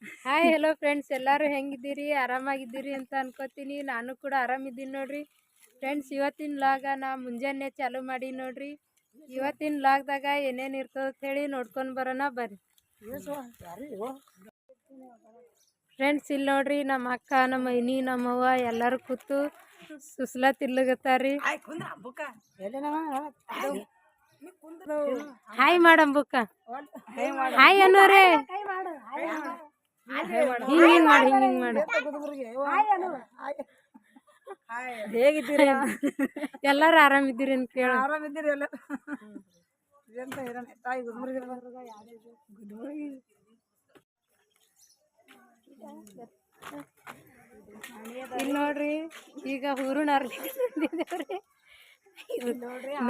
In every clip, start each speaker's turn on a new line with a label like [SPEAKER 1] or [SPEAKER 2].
[SPEAKER 1] Hi hello friends, ಎಲ್ಲರೂ ಹೆಂಗಿದ್ದೀರಿ? ಆರಾಮಾಗಿದ್ದೀರಿ ಅಂತ ಅನ್ಕೋತೀನಿ. ನಾನು ಕೂಡ ಆರಾಮಿದ್ದೀನಿ ನೋಡ್ರಿ ಫ್ರೆಂಡ್ಸ್. ಇವತ್ತಿನ ಲಾಗ ನಾ ಮುಂಜಾನೆ ಚಾಲು ಮಾಡಿ ನೋಡ್ರಿ. ಇವತ್ತಿನ ಲಾಗ್ದಾಗ ಏನೇನು ಇರ್ತದೆ ಅಂತ ಹೇಳಿ ನೋಡ್ಕೊಂಡು ಬರೋಣ ಬರ್ರಿ ಫ್ರೆಂಡ್ಸ್. ಇಲ್ಲಿ ನೋಡ್ರಿ, ನಮ್ಮ ಅಕ್ಕ, ನಮ್ಮ ಐನಿ, ನಮ್ಮವ್ವ ಎಲ್ಲರೂ ಕೂತು ಸುಸ್ಲಾ ತಿರ್ಲಗತ್ತಾರ್ರಿ. Hi ಮಾಡಂಬುಕ್ಕ, hi ಅನ್ನೋರೇ. ಹಿಂಗ್ ಮಾಡಿ ಹೇಗಿದ್ದೀರಿ? ಎಲ್ಲಾರು ಆರಾಮಿದ್ದೀರಿ ಅಂತ ಕೇಳ.
[SPEAKER 2] ಆರಾಮಿದ್ದೀರಿ ಎಲ್ಲ?
[SPEAKER 1] ಇಲ್ಲಿ ನೋಡ್ರಿ, ಈಗ ಹೂರುಣ ಅರ್ಲಿದೇವ್ರಿ.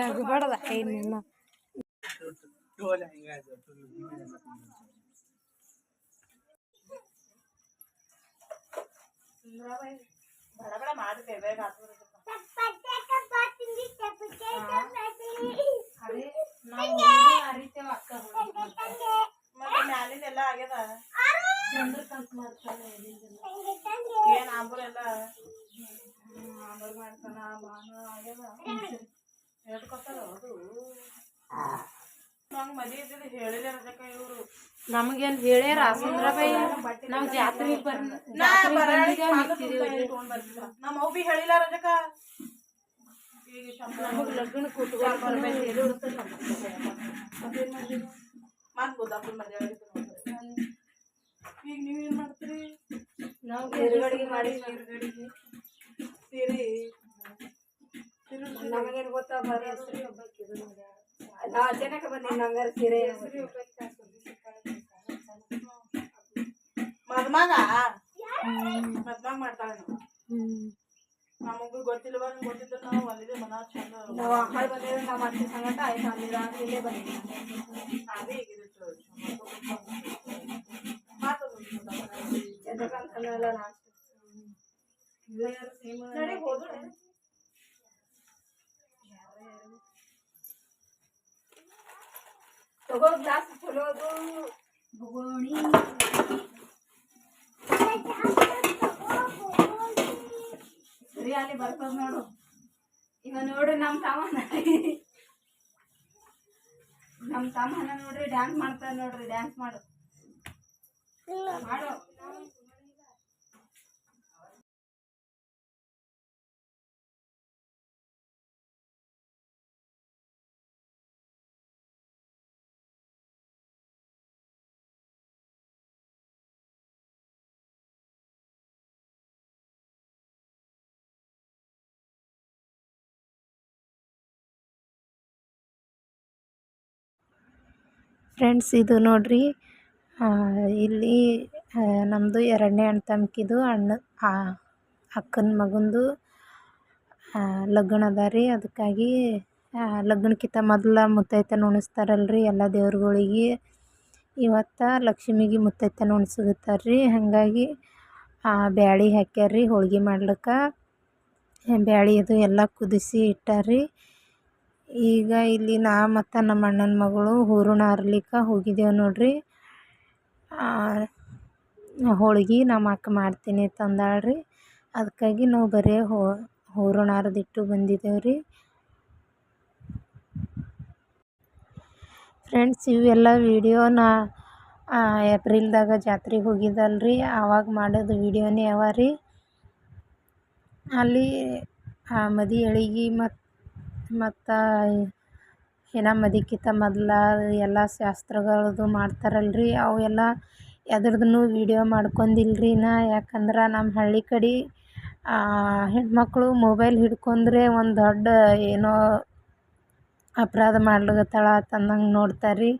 [SPEAKER 1] ನಗಬಾರ್ದ ಏನಿಲ್ಲ. ನಮಗೇನ್ ಹೇಳ್ಯಾರ ಸುಂದ್ರಬಾಯಿ? ನಾವ್ ಜಾತ್ರೆಗೆ
[SPEAKER 2] ಹೇಳಿಲ್ಲ ರಜಕ.
[SPEAKER 1] ನಮಗ್ ಲಗ್ನ
[SPEAKER 2] ಈಗ ನೀವೇನ್ ಮಾಡ್ತೀರಿ?
[SPEAKER 1] ನಾವು
[SPEAKER 2] ಮಾಡಿ ಸೀರೆ
[SPEAKER 1] ನಮಗೇನು ಗೊತ್ತಾ? ಜನಕ್ಕೆ ಬಂದಿ ನಂಗಾರ ಸೀರೆ
[SPEAKER 2] ಮದ್ಮಾಗ ಮಾಡ್ತಾಳೆ. ನಮಗೂ ಗೊತ್ತಿಲ್ವ? ಗೊತ್ತಿದ್ರೆ ನಾವು ಅಲ್ಲಿದೆ ಮನ ಚಂದ ನಾವು ಅಕ್ಕ ಬಂದಿದ್ರೆ ನಾವು ಅತ್ತೆ ಸಂಗಟ ಆಯ್ತು ಅಂದಿರ ಇಲ್ಲೇ ಬಂದಿದ್ದೀವಿ. ಅದೇ ಹೇಗಿರುತ್ತೆ ತಗೋ ಗ್ಲಾಸ್ ಚಲೋದು ಭೂಗೋಣಿ. ಸರಿ, ಅಲ್ಲಿ ಬರ್ತದ ನೋಡು. ಈಗ ನೋಡ್ರಿ ನಮ್ಮ ಸಾಮಾನ ನೋಡ್ರಿ, ಡ್ಯಾನ್ಸ್ ಮಾಡ್ತಾರೆ ನೋಡ್ರಿ. ಡ್ಯಾನ್ಸ್ ಮಾಡು ಮಾಡು.
[SPEAKER 1] ಫ್ರೆಂಡ್ಸ್, ಇದು ನೋಡ್ರಿ, ಇಲ್ಲಿ ನಮ್ಮದು ಎರಡನೇ ಅಣ್ಣ ತಮ್ಮಕಿದು ಅಕ್ಕನ ಮಗಂದು ಲಗ್ನ ಅದ ರೀ. ಅದಕ್ಕಾಗಿ ಲಗ್ನಕ್ಕಿಂತ ಮೊದಲು ಮುತ್ತೈತನ ಉಣಿಸ್ತಾರಲ್ರಿ ಎಲ್ಲ ದೇವ್ರುಗಳಿಗೆ. ಇವತ್ತು ಲಕ್ಷ್ಮಿಗೆ ಮುತ್ತೈತನ ಉಣಿಸ್ತಾರೆ ರೀ. ಹಾಗಾಗಿ ಬ್ಯಾಳಿ ಹಾಕ್ಯಾರ್ರಿ ಹೋಳ್ಗೆ ಮಾಡ್ಲಿಕ್ಕೆ. ಬ್ಯಾಳಿ ಅದು ಎಲ್ಲ ಕುದಿಸಿ ಇಟ್ಟಾರ್ರಿ. ಈಗ ಇಲ್ಲಿ ನಾ ಮತ್ತು ನಮ್ಮ ಅಣ್ಣನ ಮಗಳು ಹೂರಣ ಅರ್ಲಿಕ್ಕೆ ಹೋಗಿದ್ದೇವೆ ನೋಡ್ರಿ. ಹೋಳ್ಗೆ ನಮ್ಮ ಅಕ್ಕ ಮಾಡ್ತೀನಿ ತಂದಾಳ್ರಿ. ಅದಕ್ಕಾಗಿ ನಾವು ಬರೀ ಹೂರಣ ಅರ್ದಿಟ್ಟು ಬಂದಿದ್ದೇವೆ ರೀ ಫ್ರೆಂಡ್ಸ್. ಇವೆಲ್ಲ ವಿಡಿಯೋನ ಏಪ್ರಿಲ್ದಾಗ ಜಾತ್ರೆಗೆ ಹೋಗಿದ್ದಲ್ರಿ, ಆವಾಗ ಮಾಡೋದು ವಿಡಿಯೋನೇ ಅವ ರೀ. ಅಲ್ಲಿ ಮದಿ ಅಳಿಗೆ ಮತ್ತು ಹೆಣ ಮದಿಕ್ಕಿಂತ ಮೊದಲ ಎಲ್ಲ ಶಾಸ್ತ್ರಗಳದು ಮಾಡ್ತಾರಲ್ರಿ, ಅವು ಎಲ್ಲ ಎದ್ರದ್ದು ವಿಡಿಯೋ ಮಾಡ್ಕೊಂಡಿಲ್ರಿ ನಾ. ಯಾಕಂದ್ರೆ ನಮ್ಮ ಹಳ್ಳಿ ಕಡೆ ಹೆಣ್ಮಕ್ಳು ಮೊಬೈಲ್ ಹಿಡ್ಕೊಂಡ್ರೆ ಒಂದು ದೊಡ್ಡ ಏನೋ ಅಪರಾಧ ಮಾಡ್ಲಿಕತ್ತಾಳ ಅಂತಂದಂಗೆ ನೋಡ್ತಾರೆ.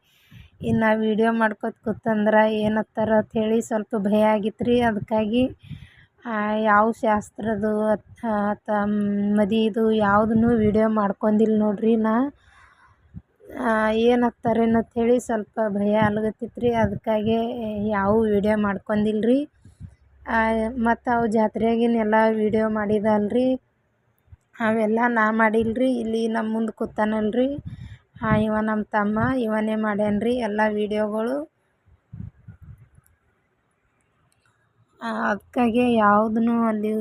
[SPEAKER 1] ಇನ್ನು ವಿಡಿಯೋ ಮಾಡ್ಕೊತ ಕೂತಂದ್ರೆ ಏನತ್ತಾರ ಅಂಥೇಳಿ ಸ್ವಲ್ಪ ಭಯ ಆಗಿತ್ತು ರೀ. ಅದಕ್ಕಾಗಿ ಯಾವ ಶಾಸ್ತ್ರದ್ದು ಮದಿದು ಯಾವುದನ್ನು ವಿಡಿಯೋ ಮಾಡ್ಕೊಂಡಿಲ್ಲ ನೋಡ್ರಿ ನಾ. ಏನತ್ತಾರೇನೋ ಅಂಥೇಳಿ ಸ್ವಲ್ಪ ಭಯ ಆಗ್ಲತ್ತಿತ್ತು ರೀ. ಅದಕ್ಕಾಗಿ ಯಾವ ವಿಡಿಯೋ ಮಾಡ್ಕೊಂಡಿಲ್ಲ ರೀ. ಮತ್ತು ಅವು ಜಾತ್ರೆಯಾಗಿನೆಲ್ಲ ವಿಡಿಯೋ ಮಾಡಿದಲ್ರಿ, ಅವೆಲ್ಲ ನಾ ಮಾಡಿಲ್ಲ ರೀ. ಇಲ್ಲಿ ನಮ್ಮ ಮುಂದೆ ಕೂತಾನಲ್ರಿ, ಇವ ನಮ್ಮ ತಮ್ಮ, ಇವನೇ ಮಾಡ್ಯಾನ್ರಿ ಎಲ್ಲ ವಿಡಿಯೋಗಳು. ಅದಕ್ಕಾಗೆ ಯಾವುದೂ ಅಲ್ಲಿ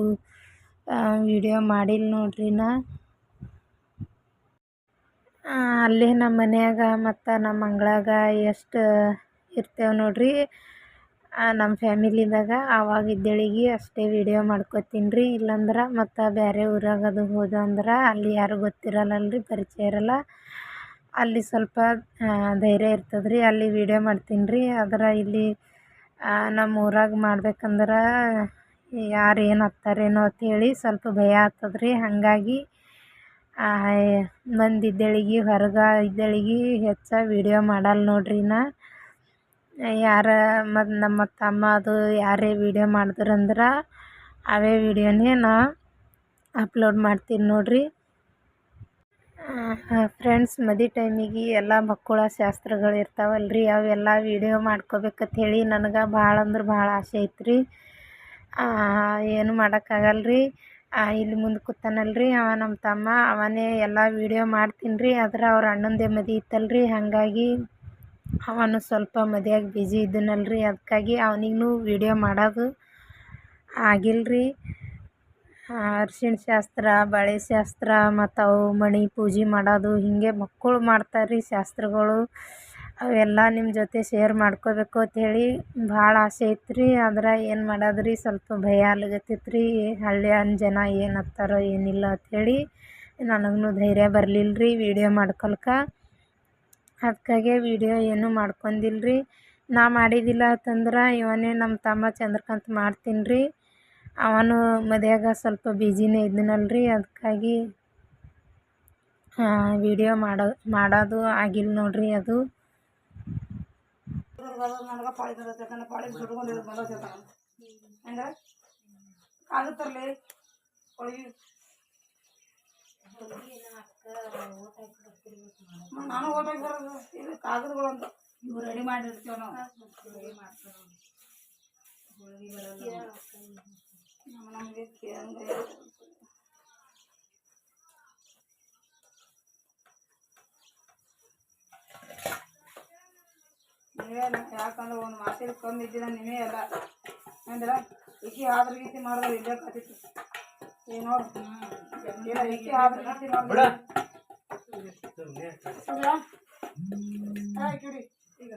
[SPEAKER 1] ವಿಡಿಯೋ ಮಾಡಿಲ್ಲ ನೋಡ್ರಿ ನಾ. ಅಲ್ಲೇ ನಮ್ಮ ಮನ್ಯಾಗ ಮತ್ತು ನಮ್ಮ ಅಂಗಳಾಗ ಎಷ್ಟು ಇರ್ತೇವೆ ನೋಡ್ರಿ ನಮ್ಮ ಫ್ಯಾಮಿಲಿದಾಗ ಆವಾಗ ಇದ್ದೇಳಿಗೆ ಅಷ್ಟೇ ವಿಡಿಯೋ ಮಾಡ್ಕೊತೀನಿ ರೀ. ಇಲ್ಲಾಂದ್ರೆ ಮತ್ತು ಬೇರೆ ಊರಾಗ ಅದು ಹೋದೆ ಅಂದ್ರೆ ಅಲ್ಲಿ ಯಾರೂ ಗೊತ್ತಿರಲ್ಲಲ್ರಿ, ಪರಿಚಯ ಇರಲ್ಲ. ಅಲ್ಲಿ ಸ್ವಲ್ಪ ಧೈರ್ಯ ಇರ್ತದೆ ರೀ, ಅಲ್ಲಿ ವಿಡಿಯೋ ಮಾಡ್ತೀನಿ ರೀ. ಆದ್ರೆ ಇಲ್ಲಿ ನಮ್ಮ ಊರಾಗ ಮಾಡ್ಬೇಕಂದ್ರೆ ಯಾರು ಏನು ಹತ್ತಾರೇನೋ ಅಂಥೇಳಿ ಸ್ವಲ್ಪ ಭಯ ಆಗ್ತದೆ ರೀ. ಹಾಗಾಗಿ ಮಂದಿ ಇದ್ದೇಳಿಗೆ ಹೊರಗೆ ಇದ್ದೇಳಿಗೆ ಹೆಚ್ಚಾಗಿ ವಿಡಿಯೋ ಮಾಡಲ್ಲ ನೋಡ್ರಿ ನಾ. ಯಾರ ಮತ್ತು ನಮ್ಮ ತಮ್ಮ ಅದು ಯಾರೇ ವಿಡಿಯೋ ಮಾಡಿದ್ರಂದ್ರೆ ಅವೇ ವಿಡಿಯೋನೇ ನಾ ಅಪ್ಲೋಡ್ ಮಾಡ್ತೀನಿ ನೋಡ್ರಿ. ಫ್ರೆಂಡ್ಸ್, ಮದುವೆ ಟೈಮಿಗೆ ಎಲ್ಲ ಮಕ್ಕಳ ಶಾಸ್ತ್ರಗಳು ಇರ್ತಾವಲ್ರಿ, ಅವೆಲ್ಲ ವಿಡಿಯೋ ಮಾಡ್ಕೋಬೇಕಂಥೇಳಿ ನನಗೆ ಭಾಳ ಅಂದ್ರೆ ಭಾಳ ಆಸೆ ಐತ್ರಿ. ಏನು ಮಾಡೋಕ್ಕಾಗಲ್ರಿ. ಇಲ್ಲಿ ಮುಂದೆ ಕೂತಾನಲ್ರಿ ಅವ ನಮ್ಮ ತಮ್ಮ, ಅವನೇ ಎಲ್ಲ ವಿಡಿಯೋ ಮಾಡ್ತೀನಿ ರೀ. ಆದ್ರೆ ಅವ್ರ ಅಣ್ಣಂದೇ ಮದುವೆ ಇತ್ತಲ್ರಿ, ಹಾಗಾಗಿ ಅವನು ಸ್ವಲ್ಪ ಮದುವೆಯಾಗ ಬ್ಯುಸಿ ಇದ್ದನಲ್ರಿ. ಅದಕ್ಕಾಗಿ ಅವನಿಗೂ ವಿಡಿಯೋ ಮಾಡೋದು ಆಗಿಲ್ಲರಿ. ಅರ್ಶಿಣ ಶಾಸ್ತ್ರ, ಬಳೆ ಶಾಸ್ತ್ರ ಮತ್ತು ಅವು ಮಣಿ ಪೂಜೆ ಮಾಡೋದು ಹಿಂಗೆ ಮಕ್ಕಳು ಮಾಡ್ತಾರೆ ರೀ ಶಾಸ್ತ್ರಗಳು. ಅವೆಲ್ಲ ನಿಮ್ಮ ಜೊತೆ ಶೇರ್ ಮಾಡ್ಕೋಬೇಕು ಅಂಥೇಳಿ ಭಾಳ ಆಸೆ ಐತ್ರಿ. ಆದ್ರೆ ಏನು ಮಾಡೋದು ರೀ, ಸ್ವಲ್ಪ ಭಯ ಆಗ್ಲಿಕತ್ತೈತೆ ರೀ. ಹಳ್ಳಿಯನ್ ಜನ ಏನು ಹತ್ತಾರೋ ಏನಿಲ್ಲ ಅಂಥೇಳಿ ನನಗೂ ಧೈರ್ಯ ಬರಲಿಲ್ಲ ರೀ ವಿಡಿಯೋ ಮಾಡ್ಕೊಳಕ್ಕೆ. ಅದಕ್ಕಾಗೆ ವಿಡಿಯೋ ಏನೂ ಮಾಡ್ಕೊಂಡಿಲ್ಲ ರೀ. ನಾ ಮಾಡಿದ್ದಿಲ್ಲ ಅಂತಂದ್ರೆ ಇವನೇ ನಮ್ಮ ತಮ್ಮ ಚಂದ್ರಕಾಂತ್ ಮಾಡ್ತೀನಿ ರೀ. ಅವನು ಮದುವೆಯಾಗ ಸ್ವಲ್ಪ ಬ್ಯುಸಿನೇ ಇದ್ದನಲ್ರಿ, ಅದಕ್ಕಾಗಿ ವಿಡಿಯೋ ಮಾಡೋದು ಆಗಿಲ್ಲ ನೋಡ್ರಿ ಅದು.
[SPEAKER 2] ನನಗೆ ಪಾಳಿ ಬರುತ್ತೆ, ಯಾಕಂದ್ರೆ ಪಾಳಿ ಸುಟ್ಕೊಂಡಿರೋದು ಬರೋದು ಹೆಂಗ ಆಗುತ್ತಲ್ಲಿ ಹೊಳಗಿ. ನಾನು ಓಟಾಗಿ ಬರೋದು ಇದು ಕಾಗದಗಳು ಅಂತ ಇವು ರೆಡಿ ಮಾಡಿರ್ತೀವಿ ನಾವು. ನಮಗೆ ನೀವೇ ಯಾಕಂದ್ರೆ ಒಂದು ಮಾತಿಗೆ ಕಮ್ಮಿ ಇದ್ದಿಲ್ಲ, ನೀವೇ ಎಲ್ಲ ಅಂದ್ರೆ ಇಕ್ಕಿ ಆದ್ರ ಗೀತಿ ಮಾಡಿದ್ರೆ ಇಲ್ಲೇ ಕತ್ತಿತ್ತು. ಈಗ ನೋಡು ಇಲ್ಲ, ಇಕ್ಕಿ ಆದ್ರ ಗೀತಿ ಮಾಡಿದ್ರೆ ಕಿಡಿ ಈಗ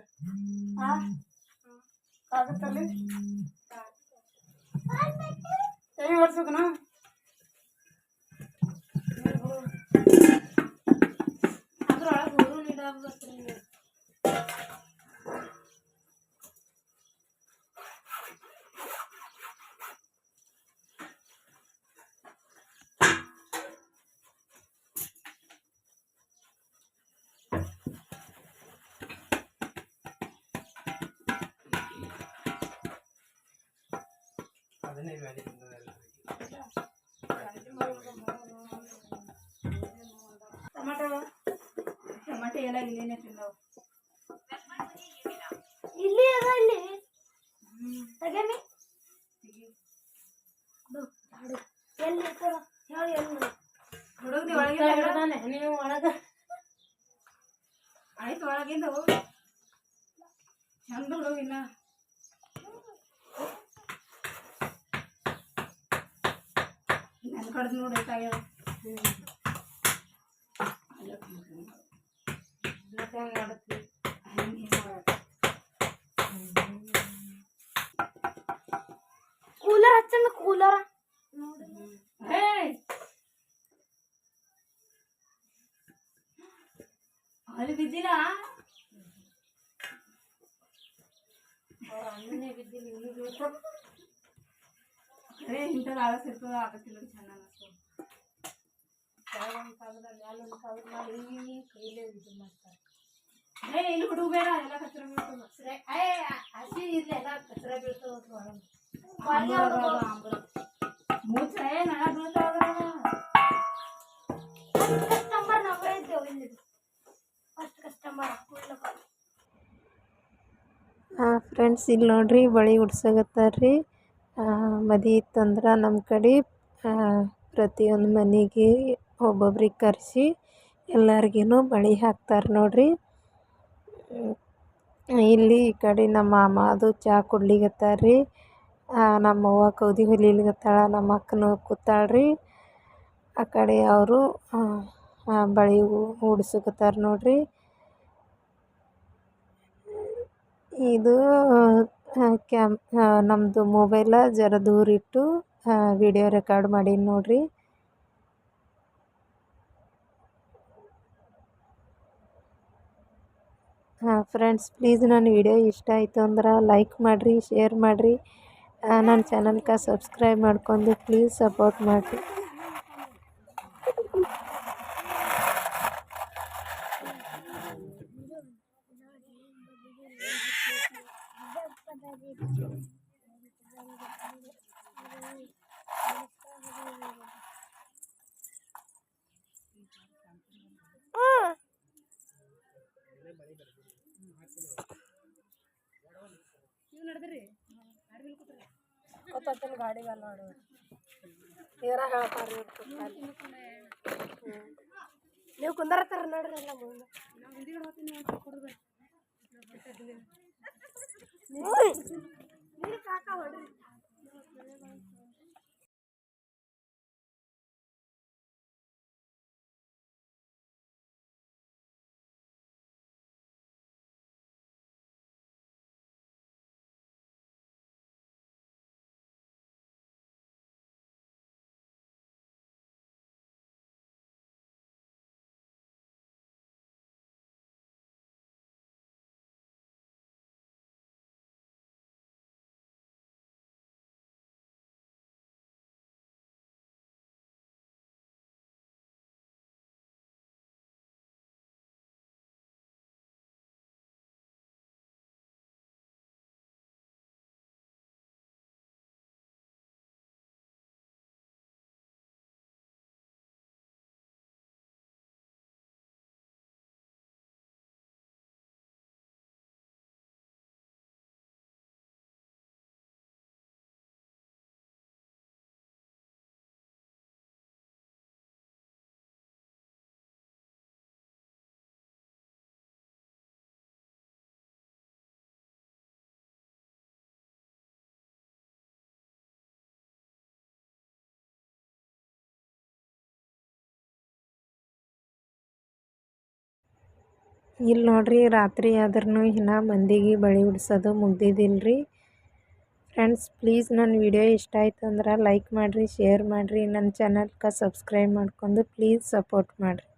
[SPEAKER 2] ಆಗುತ್ತಲ್ಲಿ ಕೈ ಹೊಡ್ಸೋದನ ಅದ್ರೊಳಗೆ ಹುರು ನೀಡಾಗ್ಬೇಕ್ರಿ. ಟಮಾಟೆ ಎಲ್ಲ ಇಲ್ಲೇನೆ ತಿಂದವು. ಇಲ್ಲಿ ಅದ ಇಲ್ಲಿ ತಗಮಿ ಎಲ್ಲಿ ಹೇಳಿ ಹುಡುಗದಿ ಒಳಗೆ ನೀವು ಒಳಗ ಆಯ್ತು. ಒಳಗಿಂದ ಚಂದ ಹುಡುಗಿಲ್ಲ ನನ್ನ ಕಡ್ದು ನೋಡಿ ತಾಯ ಕೂಲರ್ ಹಚ್ಚಂದ ಕೂಲರ್ ಅಲ್ಲಿ ಬಿದ್ದಿಲ್ಲ. ಅದೇ ಇಂಥದ್ದು ಆಲಸ್ ಇರ್ತದ, ಆಗತ್ತಿಲ್ಲ ಚೆನ್ನಾಗಿ ಅನಿಸ್ತದೆ. ಇಲ್ಲಿ ಹುಡುಗ ಬೇಡ, ಎಲ್ಲ ಕಚರ ಬೀಳ್ತದೆ. ಹಸಿ ಇರ್ಲಿ, ಎಲ್ಲ ಕಚರ ಬೀಳ್ತದ. ಮುಚ್ಚ ನಳ ಬೀಳ್ತಾವ. ಕಸ್ಟಮರ್ ನಾವೇ ಇದ್ದೇವೆ ಇಲ್ಲಿ. ಫಸ್ಟ್ ಕಸ್ಟಮರ್
[SPEAKER 1] ಫ್ರೆಂಡ್ಸ್, ಇಲ್ಲಿ ನೋಡ್ರಿ ಬಳೆ ಉಡ್ಸಕತ್ತಾರ್ರಿ. ಮದುವೆ ಇತ್ತಂದ್ರೆ ನಮ್ಮ ಕಡೆ ಪ್ರತಿಯೊಂದು ಮನೆಗೆ ಒಬ್ಬೊಬ್ರಿಗೆ ಕರೆಸಿ ಎಲ್ಲರಿಗೂ ಬಳೆ ಹಾಕ್ತಾರೆ ನೋಡ್ರಿ. ಇಲ್ಲಿ ಈ ಕಡೆ ನಮ್ಮ ಮಾಮ ಅದು ಚಹಾ ಕುಡ್ಲಿಕತ್ತಾರ್ರಿ. ನಮ್ಮವ್ವ ಕೌದಿ ಹೊಲಿಲಿಕತ್ತಾಳ, ನಮ್ಮ ಅಕ್ಕನೂ ಕೂತಾಳ್ರಿ. ಆ ಕಡೆ ಅವರು ಬಳೆ ಉಡ್ಸಕತ್ತಾರ ನೋಡ್ರಿ. ಇದು ನಮ್ಮದು ಮೊಬೈಲ ಜರ ದೂರಿಟ್ಟು ವಿಡಿಯೋ ರೆಕಾರ್ಡ್ ಮಾಡೀನಿ ನೋಡ್ರಿ. ಫ್ರೆಂಡ್ಸ್, ಪ್ಲೀಸ್ ನನ್ನ ವಿಡಿಯೋ ಇಷ್ಟ ಆಯಿತು ಅಂದ್ರೆ ಲೈಕ್ ಮಾಡಿರಿ, ಶೇರ್ ಮಾಡಿರಿ, ನನ್ನ ಚಾನಲ್ಗೆ ಸಬ್ಸ್ಕ್ರೈಬ್ ಮಾಡ್ಕೊಂಡು ಪ್ಲೀಸ್ ಸಪೋರ್ಟ್ ಮಾಡಿರಿ. ಗಾಡಿ ನೋಡು ನೀರ ಹೇಳ್ತಾರೆ ನೀವು ಕುಂದರ್ತಾರ ನೋಡ್ರಿ. ಎಲ್ಲ ಇಲ್ಲಿ ನೋಡ್ರಿ, ರಾತ್ರಿ ಆದ್ರೂ ಇನ್ನೂ ಮಂದಿಗೆ ಬಳೆ ಉಡ್ಸೋದು ಮುಗ್ದಿದ್ದಿಲ್ರಿ. ಫ್ರೆಂಡ್ಸ್, ಪ್ಲೀಸ್ ನನ್ನ ವಿಡಿಯೋ ಇಷ್ಟ ಆಯ್ತು ಅಂದ್ರೆ ಲೈಕ್ ಮಾಡಿರಿ, ಶೇರ್ ಮಾಡಿರಿ, ನನ್ನ ಚಾನಲ್ಗೆ ಸಬ್ಸ್ಕ್ರೈಬ್ ಮಾಡ್ಕೊಂಡು ಪ್ಲೀಸ್ ಸಪೋರ್ಟ್ ಮಾಡಿರಿ.